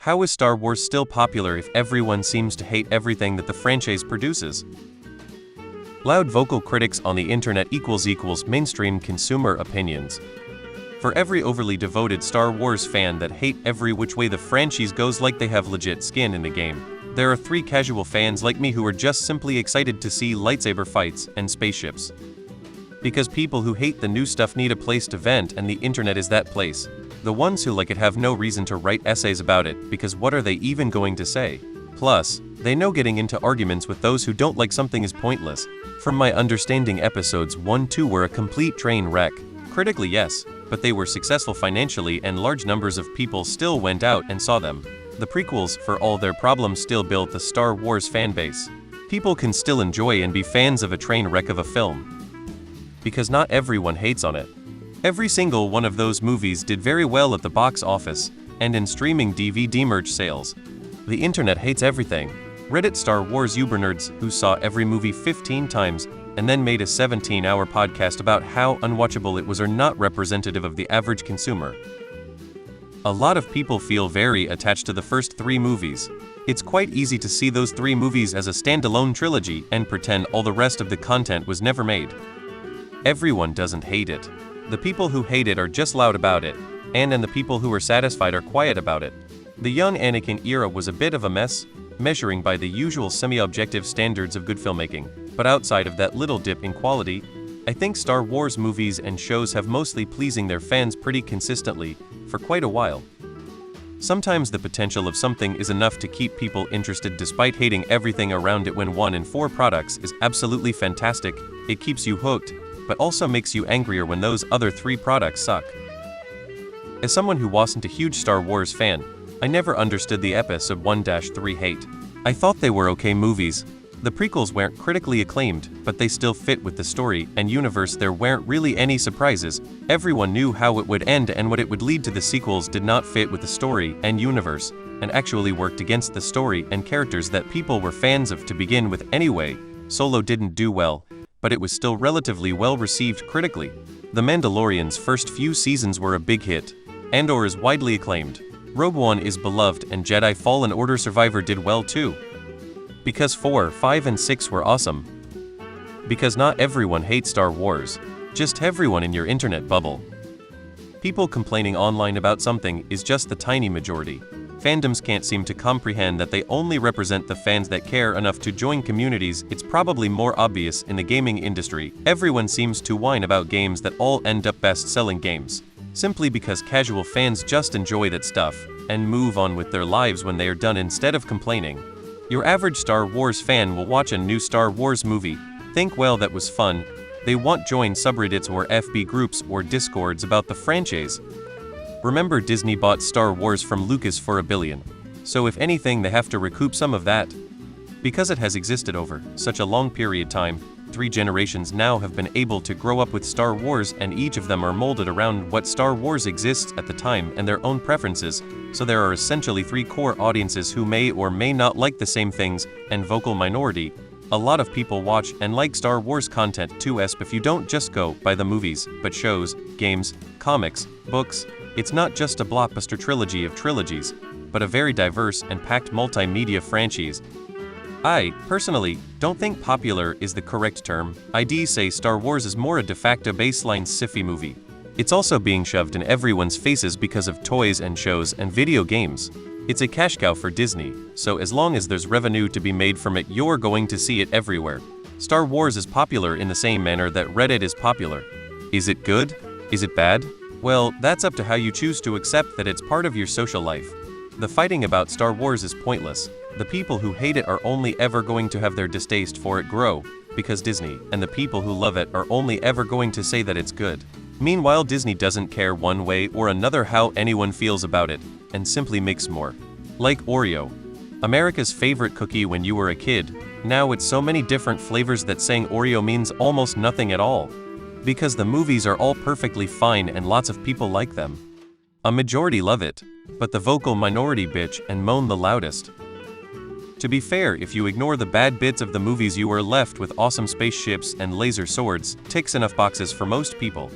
How is Star Wars still popular if everyone seems to hate everything that the franchise produces? Loud vocal critics on the internet == mainstream consumer opinions. For every overly devoted Star Wars fan that hate every which way the franchise goes like they have legit skin in the game, there are 3 casual fans like me who are just simply excited to see lightsaber fights and spaceships. Because people who hate the new stuff need a place to vent, and the internet is that place. The ones who like it have no reason to write essays about it, because what are they even going to say? Plus, they know getting into arguments with those who don't like something is pointless. From my understanding, episodes 1-2 were a complete train wreck. Critically, yes, but they were successful financially and large numbers of people still went out and saw them. The prequels, for all their problems, still built the Star Wars fanbase. People can still enjoy and be fans of a train wreck of a film, because not everyone hates on it. Every single one of those movies did very well at the box office and in streaming DVD merch sales. The internet hates everything. Reddit Star Wars ubernerds who saw every movie 15 times and then made a 17-hour podcast about how unwatchable it was are not representative of the average consumer. A lot of people feel very attached to the first 3 movies. It's quite easy to see those 3 movies as a standalone trilogy and pretend all the rest of the content was never made. Everyone doesn't hate it. The people who hate it are just loud about it, and the people who are satisfied are quiet about it. The young Anakin era was a bit of a mess, measuring by the usual semi-objective standards of good filmmaking, but outside of that little dip in quality, I think Star Wars movies and shows have mostly pleasing their fans pretty consistently for quite a while. Sometimes the potential of something is enough to keep people interested despite hating everything around it. When 1 in 4 products is absolutely fantastic, it keeps you hooked, but also makes you angrier when those other 3 products suck. As someone who wasn't a huge Star Wars fan, I never understood the episode 1-3 hate. I thought they were okay movies. The prequels weren't critically acclaimed, but they still fit with the story and universe. There weren't really any surprises. Everyone knew how it would end, and what it would lead to. The sequels did not fit with the story and universe, and actually worked against the story and characters that people were fans of to begin with anyway. Solo didn't do well, but it was still relatively well received critically. The Mandalorian's first few seasons were a big hit. Andor is widely acclaimed. Rogue One is beloved, and Jedi Fallen Order Survivor did well too. Because 4, 5 and 6 were awesome. Because not everyone hates Star Wars, just everyone in your internet bubble. People complaining online about something is just the tiny majority. Fandoms can't seem to comprehend that they only represent the fans that care enough to join communities. It's probably more obvious in the gaming industry. Everyone seems to whine about games that all end up best-selling games, simply because casual fans just enjoy that stuff and move on with their lives when they are done instead of complaining. Your average Star Wars fan will watch a new Star Wars movie, think, well, that was fun. They won't join subreddits or FB groups or discords about the franchise. Remember, Disney bought Star Wars from Lucas for $1 billion. So if anything, they have to recoup some of that. Because it has existed over such a long period of time, 3 generations now have been able to grow up with Star Wars, and each of them are molded around what Star Wars exists at the time and their own preferences, so there are essentially 3 core audiences who may or may not like the same things, and vocal minority. A lot of people watch and like Star Wars content too, if you don't just go by the movies, but shows, games, comics, books. It's not just a blockbuster trilogy of trilogies, but a very diverse and packed multimedia franchise. I, personally, don't think popular is the correct term. I'd say Star Wars is more a de facto baseline sci-fi movie. It's also being shoved in everyone's faces because of toys and shows and video games. It's a cash cow for Disney, so as long as there's revenue to be made from it, you're going to see it everywhere. Star Wars is popular in the same manner that Reddit is popular. Is it good? Is it bad? Well, that's up to how you choose to accept that it's part of your social life. The fighting about Star Wars is pointless. The people who hate it are only ever going to have their distaste for it grow, because Disney, and the people who love it are only ever going to say that it's good. Meanwhile, Disney doesn't care one way or another how anyone feels about it, and simply makes more. Like Oreo. America's favorite cookie when you were a kid, now it's so many different flavors that saying Oreo means almost nothing at all. Because the movies are all perfectly fine and lots of people like them. A majority love it, but the vocal minority bitch and moan the loudest. To be fair, if you ignore the bad bits of the movies, you are left with awesome spaceships and laser swords. Ticks enough boxes for most people.